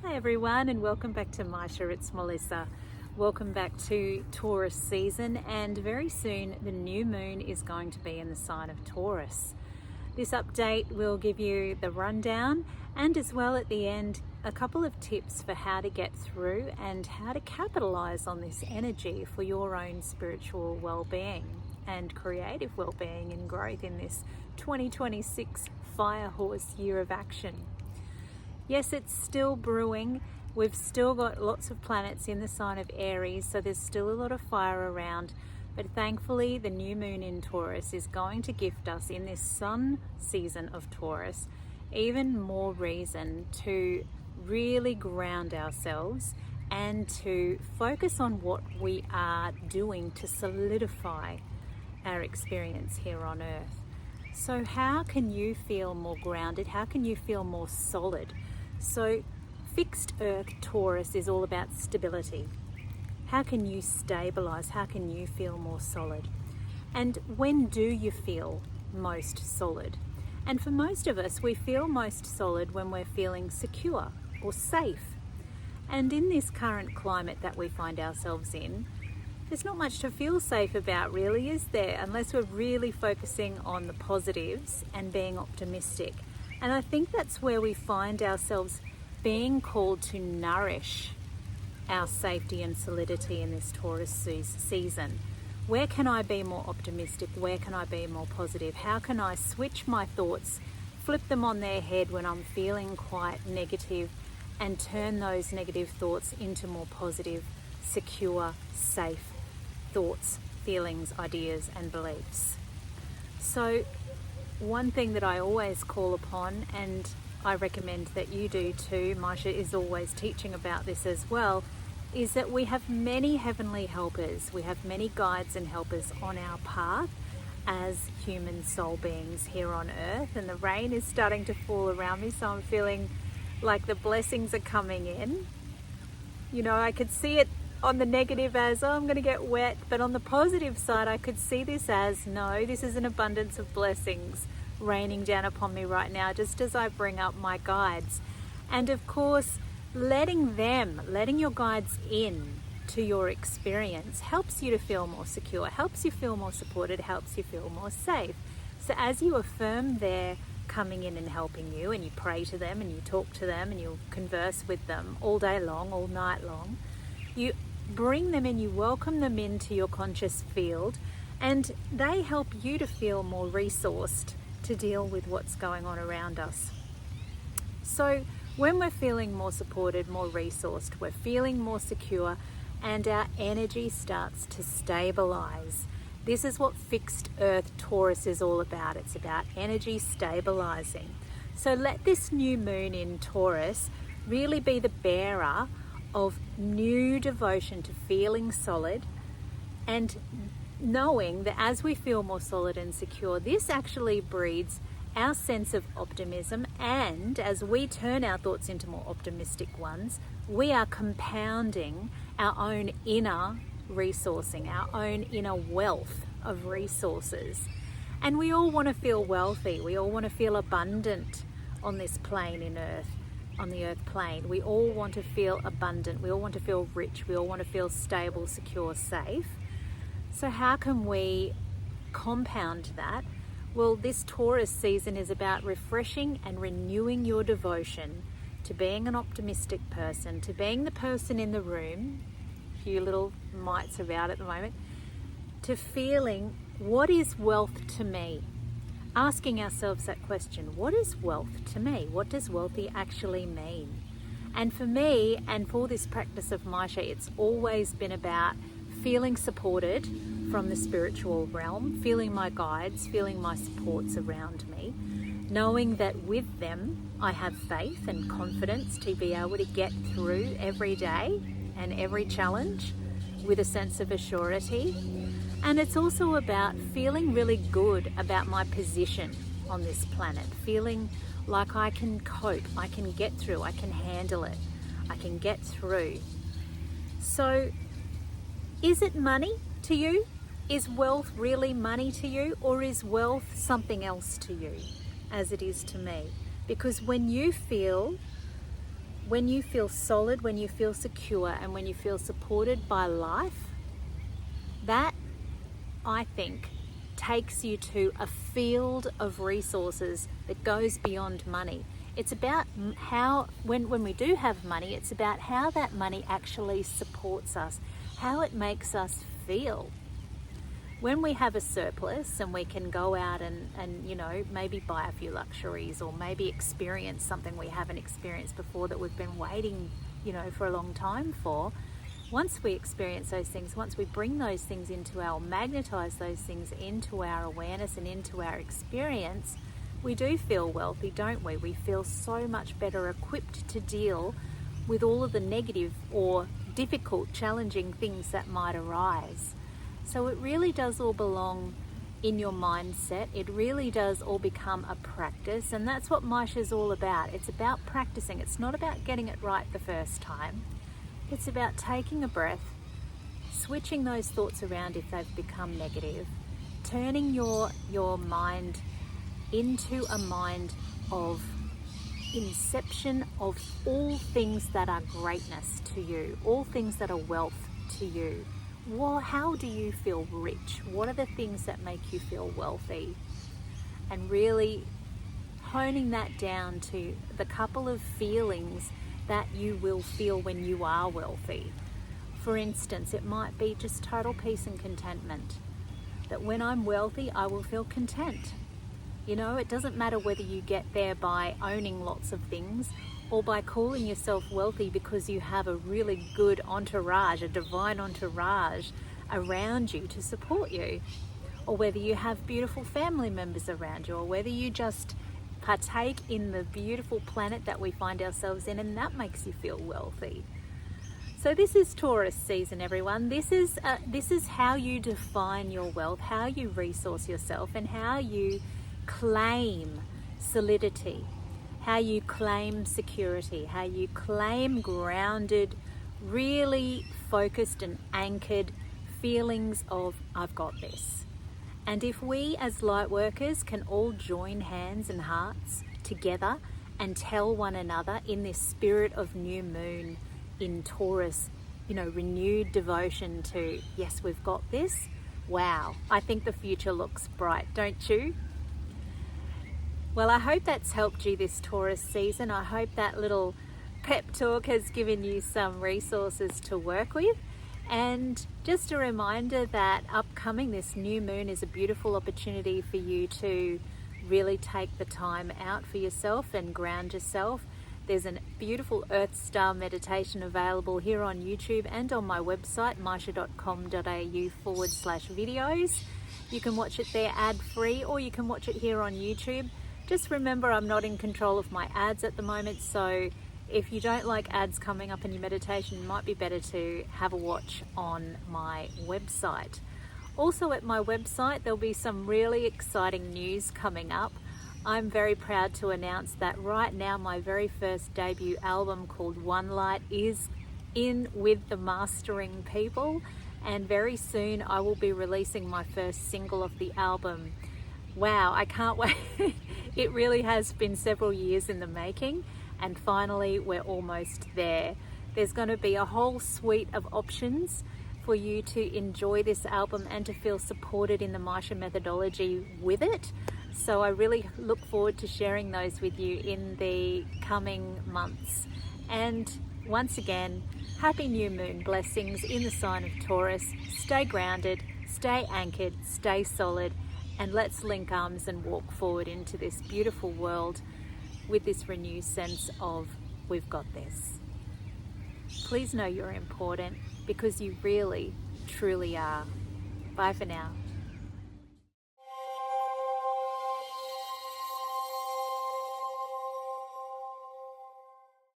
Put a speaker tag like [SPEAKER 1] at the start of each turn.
[SPEAKER 1] Hi everyone, and welcome back to MYSHA. It's Melissa. Welcome back to Taurus season, and very soon the new moon is going to be in the sign of Taurus. This update will give you the rundown and as well at the end a couple of tips for how to get through and how to capitalize on this energy for your own spiritual well-being and creative well-being and growth in this 2026 fire horse year of action. Yes, it's still brewing. We've still got lots of planets in the sign of Aries, so there's still a lot of fire around. But thankfully, the new moon in Taurus is going to gift us in this sun season of Taurus even more reason to really ground ourselves and to focus on what we are doing to solidify our experience here on Earth. So how can you feel more grounded? How can you feel more solid? So fixed Earth Taurus is all about stability. How can you stabilize? How can you feel more solid? And when do you feel most solid? And for most of us, we feel most solid when we're feeling secure or safe. And in this current climate that we find ourselves in, there's not much to feel safe about, really, is there? Unless we're really focusing on the positives and being optimistic. And I think that's where we find ourselves being called to nourish our safety and solidity in this Taurus season. Where can I be more optimistic? Where can I be more positive? How can I switch my thoughts, flip them on their head when I'm feeling quite negative, and turn those negative thoughts into more positive, secure, safe thoughts, feelings, ideas, and beliefs? So one thing that I always call upon, and I recommend that you do too, MYSHA is always teaching about this as well, is that we have many heavenly helpers. We have many guides and helpers on our path as human soul beings here on Earth. And the rain is starting to fall around me, so I'm feeling like the blessings are coming in. You know, I could see it on the negative as, oh, I'm going to get wet. But on the positive side, I could see this as, no, this is an abundance of blessings raining down upon me right now, just as I bring up my guides. And of course, letting your guides in to your experience helps you to feel more secure, helps you feel more supported, helps you feel more safe. So as you affirm they're coming in and helping you, and you pray to them and you talk to them and you converse with them all day long, all night long, you bring them in, you welcome them into your conscious field, and they help you to feel more resourced to deal with what's going on around us. So when we're feeling more supported, more resourced, we're feeling more secure, and our energy starts to stabilize. This is what fixed Earth Taurus is all about. It's about energy stabilizing. So let this new moon in Taurus really be the bearer of new devotion to feeling solid, and knowing that as we feel more solid and secure, this actually breeds our sense of optimism, and as we turn our thoughts into more optimistic ones, we are compounding our own inner resourcing, our own inner wealth of resources. And we all want to feel wealthy, we all want to feel abundant on this plane in Earth. On the Earth plane, we all want to feel abundant, we all want to feel rich, we all want to feel stable, secure, safe. So how can we compound that? Well, this Taurus season is about refreshing and renewing your devotion to being an optimistic person, to being the person in the room, a few little mites about at the moment, to feeling, what is wealth to me? Asking ourselves that question, what is wealth to me? What does wealthy actually mean? And for me, and for this practice of MYSHA, it's always been about feeling supported from the spiritual realm, feeling my guides, feeling my supports around me, knowing that with them I have faith and confidence to be able to get through every day and every challenge with a sense of assurity. And it's also about feeling really good about my position on this planet, feeling like I can cope, I can get through, I can handle it, I can get through. So is it money to you? Is wealth really money to you, or is wealth something else to you, as it is to me? Because when you feel when you feel solid, when you feel secure, and when you feel supported by life, that, I think, takes you to a field of resources that goes beyond money. It's about how, when we do have money, it's about how that money actually supports us, how it makes us feel. When we have a surplus and we can go out and you know, maybe buy a few luxuries, or maybe experience something we haven't experienced before that we've been waiting, you know, for a long time for. Once we experience those things, once we bring those things into our, magnetize those things into our awareness and into our experience, we do feel wealthy, don't we? We feel so much better equipped to deal with all of the negative or difficult, challenging things that might arise. So it really does all belong in your mindset. It really does all become a practice, and that's what MYSHA is all about. It's about practicing. It's not about getting it right the first time. It's about taking a breath, switching those thoughts around if they've become negative, turning your mind into a mind of inception of all things that are greatness to you, all things that are wealth to you. Well, how do you feel rich? What are the things that make you feel wealthy? And really honing that down to the couple of feelings that you will feel when you are wealthy. For instance, it might be just total peace and contentment. That when I'm wealthy, I will feel content. You know, it doesn't matter whether you get there by owning lots of things or by calling yourself wealthy because you have a really good entourage, a divine entourage around you to support you, or whether you have beautiful family members around you, or whether you just partake in the beautiful planet that we find ourselves in, and that makes you feel wealthy. So this is Taurus season, everyone. This is how you define your wealth, how you resource yourself, and how you claim solidity, how you claim security, how you claim grounded, really focused and anchored feelings of, I've got this. And if we as light workers can all join hands and hearts together and tell one another in this spirit of new moon in Taurus, you know, renewed devotion to, yes, we've got this. Wow, I think the future looks bright, don't you? Well, I hope that's helped you this Taurus season. I hope that little pep talk has given you some resources to work with. And just a reminder that upcoming this new moon is a beautiful opportunity for you to really take the time out for yourself and ground yourself. There's a beautiful Earth Star meditation available here on YouTube and on my website, mysha.com.au/videos. You can watch it there ad-free, or you can watch it here on YouTube. Just remember, I'm not in control of my ads at the moment, so if you don't like ads coming up in your meditation, it might be better to have a watch on my website. Also at my website, there'll be some really exciting news coming up. I'm very proud to announce that right now my very first debut album called One Light is in with the mastering people, and very soon I will be releasing my first single of the album. Wow, I can't wait. It really has been several years in the making, and finally we're almost there. There's going to be a whole suite of options for you to enjoy this album and to feel supported in the MYSHA methodology with it. So I really look forward to sharing those with you in the coming months. And once again, happy new moon blessings in the sign of Taurus. Stay grounded, stay anchored, stay solid, and let's link arms and walk forward into this beautiful world with this renewed sense of, we've got this. Please know you're important, because you really, truly are. Bye for now.